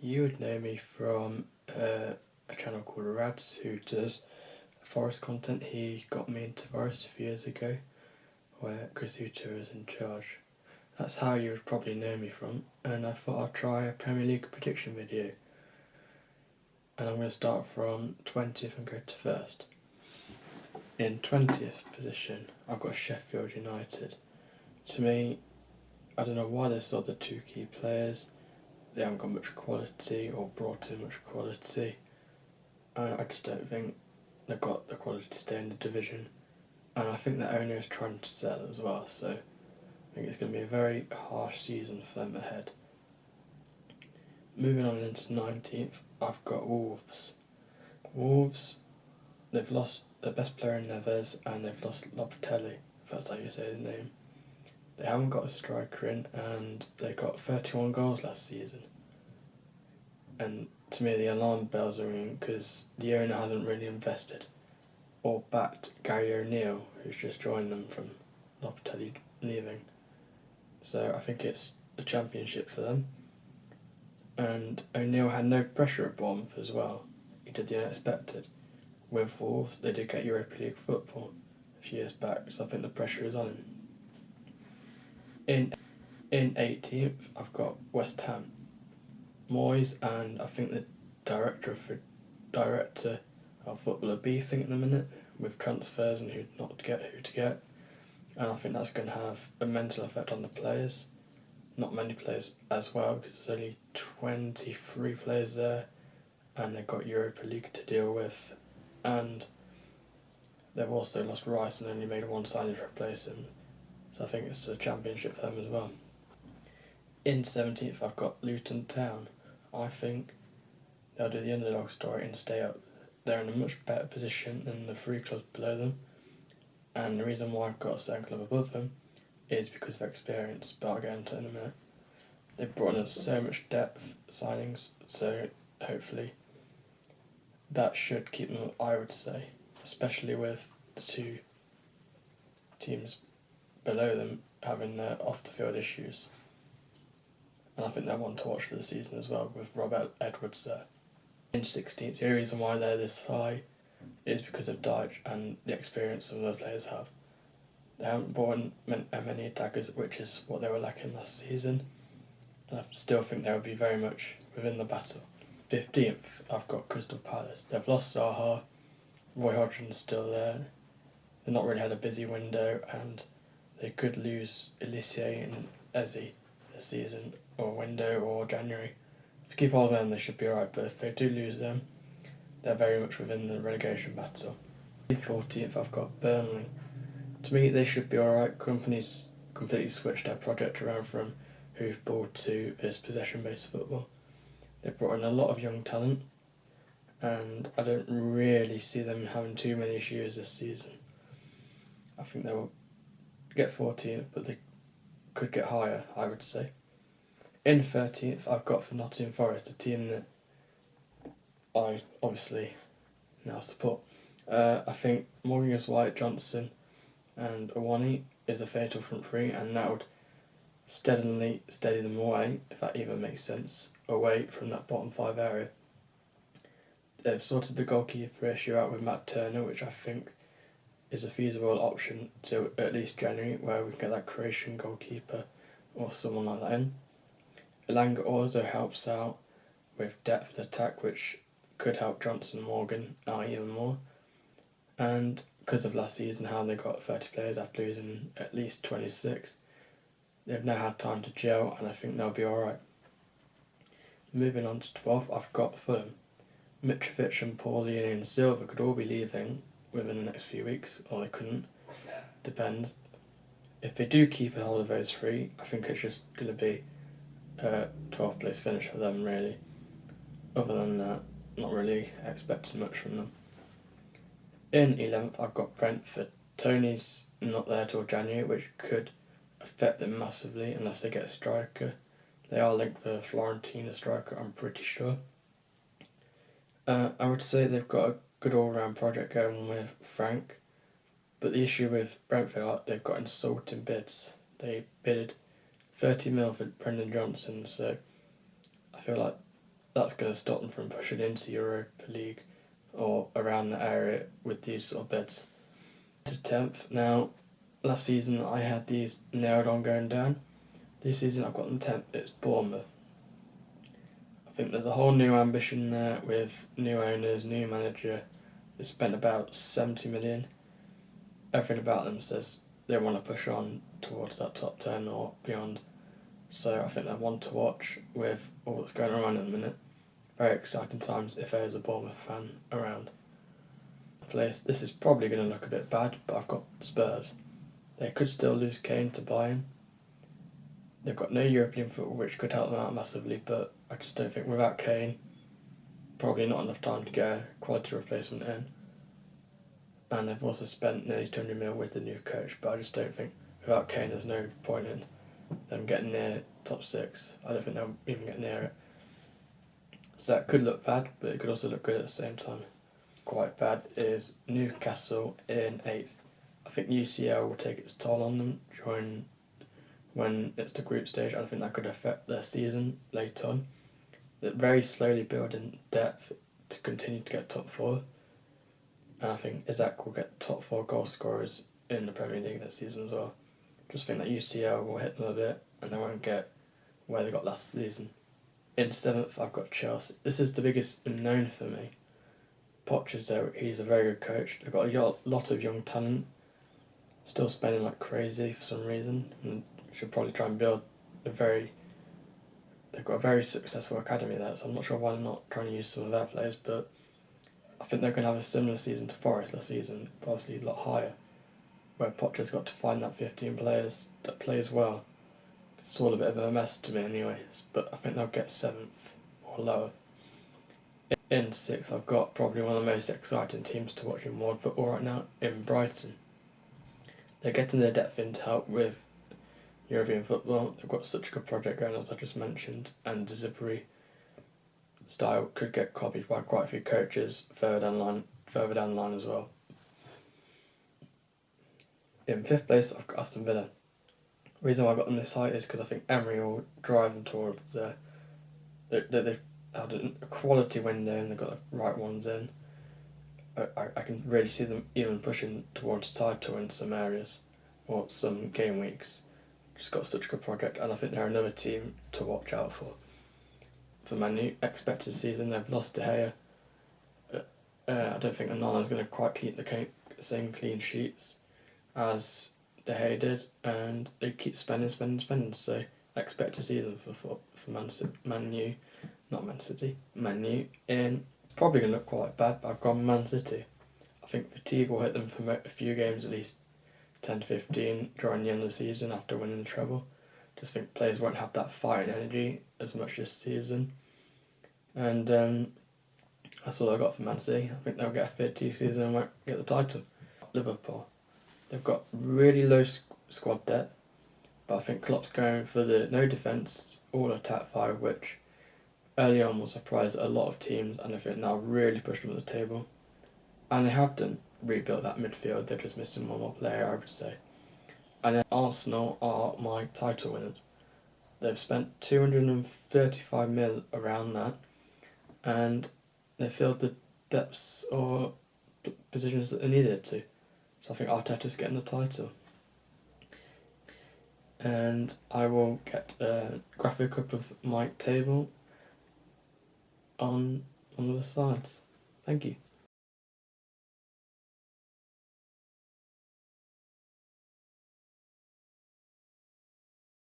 You would know me from a channel called Rads, who does forest content. He got me into forest a few years ago, where Chris Uter was in charge. That's how you would probably know me from, and I thought I'd try a Premier League prediction video. And I'm going to start from 20th and go to first. In 20th position, I've got Sheffield United. To me, I don't know why they sold the two key players. They haven't got much quality or brought in much quality. I just don't think they've got the quality to stay in the division. And I think the owner is trying to sell as well, so I think it's going to be a very harsh season for them ahead. Moving on into 19th, I've got Wolves. Wolves, they've lost their best player in Neves and they've lost Lopatelli, if that's how you say his name. They haven't got a striker in and they got 31 goals last season. And to me the alarm bells are ringing because the owner hasn't really invested or backed Gary O'Neill, who's just joined them from Lopatelli leaving. So I think it's the championship for them. And O'Neill had no pressure at Bournemouth as well. He did the unexpected. With Wolves, they did get Europa League football a few years back, so I think the pressure is on him. In 18th, I've got West Ham. Moyes and I think the director of football are beefing at the minute with transfers and who to get. And I think that's going to have a mental effect on the players. Not many players as well, because there's only 23 players there and they've got Europa League to deal with, and they've also lost Rice and only made one signing to replace him, so I think it's a championship for them as well. In 17th I've got Luton Town. I think they'll do the underdog story and stay up. They're in a much better position than the three clubs below them, and the reason why I've got a certain club above them is because of experience, but I'll get into it in a minute. They've brought in so much depth signings, so hopefully that should keep them up, I would say, especially with the two teams below them having their off-the-field issues. And I think they're one to watch for the season as well, with Rob Edwards there. In 16th, the only reason why they're this high is because of Dyche and the experience some of the players have. They haven't brought in many attackers, which is what they were lacking last season, and I still think they will be very much within the battle. 15th, I've got Crystal Palace. They've lost Zaha, Roy Hodgson's still there. They've not really had a busy window, and they could lose Elise and Eze this season, or window, or January. If you keep hold of them, they should be alright, but if they do lose them, they're very much within the relegation battle. 14th, I've got Burnley. To me, they should be alright. Company's completely switched their project around from hoofball to this possession-based football. They've brought in a lot of young talent, and I don't really see them having too many issues this season. I think they'll get 14th, but they could get higher, I would say. In 13th, I've got for Nottingham Forest, a team that I obviously now support. I think Morgan White, Johnson and Awani is a fatal front three, and that would steady them away, if that even makes sense, away from that bottom five area. They've sorted the goalkeeper issue out with Matt Turner, which I think is a feasible option to at least January, where we can get that Croatian goalkeeper or someone like that in. Elanga also helps out with depth and attack, which could help Johnson and Morgan out even more. And because of last season, how they got 30 players after losing at least 26, they've now had time to gel, and I think they'll be alright. Moving on to 12th, I've got Fulham. Mitrovic and Paulinho and Silva could all be leaving within the next few weeks, or they couldn't. Depends. If they do keep a hold of those three, I think it's just going to be a 12th place finish for them, really. Other than that, not really expecting much from them. In 11th, I've got Brentford. Tony's not there till January, which could affect them massively unless they get a striker. They are linked with a Florentina striker, I'm pretty sure. I would say they've got a good all-round project going with Frank, but the issue with Brentford, they've got insulting bids. They bidded 30 mil for Brendan Johnson, so I feel like that's going to stop them from pushing into Europa League or around the area with these sort of bids. To 10th. Now, last season I had these nailed on going down. This season I've got them 10th. It's Bournemouth. I think there's a whole new ambition there with new owners, new manager. They spent about 70 million. Everything about them says they want to push on towards that top 10 or beyond. So I think they're one to watch with all that's going on in a minute. Very exciting times if there's a Bournemouth fan around. This is probably going to look a bit bad, but I've got Spurs. They could still lose Kane to Bayern. They've got no European football, which could help them out massively, but I just don't think without Kane, probably not enough time to get a quality replacement in. And they've also spent nearly 200 million with the new coach, but I just don't think without Kane there's no point in them getting near top 6. I don't think they'll even get near it. So that could look bad, but it could also look good at the same time. Quite bad is Newcastle in 8th. I think UCL will take its toll on them during when it's the group stage. I think that could affect their season later on. They're very slowly building depth to continue to get top 4. And I think Isaac will get top 4 goal scorers in the Premier League this season as well. Just think that UCL will hit them a bit and they won't get where they got last season. In 7th, I've got Chelsea. This is the biggest unknown for me. Poch though, he's a very good coach. They've got a lot of young talent, still spending like crazy for some reason, and should probably try and build they've got a very successful academy there, so I'm not sure why they're not trying to use some of their players, but I think they're going to have a similar season to Forest last season, but obviously a lot higher, where Poch's got to find that 15 players that play as well. It's all a bit of a mess to me anyways, but I think they'll get 7th or lower. In 6th, I've got probably one of the most exciting teams to watch in world football right now, in Brighton. They're getting their depth in to help with European football. They've got such a good project going, as I just mentioned, and the Zippery style could get copied by quite a few coaches further down the line as well. In 5th place, I've got Aston Villa. The reason why I got them this high is because I think Emery will drive them towards they've had a quality window and they've got the right ones in. I can really see them even pushing towards title in some areas or some game weeks. Just got such a good project, and I think they're another team to watch out for. For Man U, expected season, they've lost De Gea. I don't think Onana's going to quite keep the same clean sheets as De Gea did, and they keep spending. So expected season for Man U, not Man City, Man U. In probably going to look quite bad, but I've gone Man City. I think fatigue will hit them for a few games, at least 10 to 15 during the end of the season after winning the treble. Just think players won't have that fighting energy as much this season. And that's all I got for Man City. I think they'll get a third season and won't get the title. Liverpool. They've got really low squad depth, but I think Klopp's going for the no defence, all attack 5, which early on will surprise a lot of teams, and I think now really push them to the table. And they have done rebuilt that midfield. They're just missing one more player, I would say. And then Arsenal are my title winners. They've spent 235 mil around that, and they filled the depths or positions that they needed to. So I think Arteta's getting the title. And I will get a graphic up of my table on one of the sides. Thank you.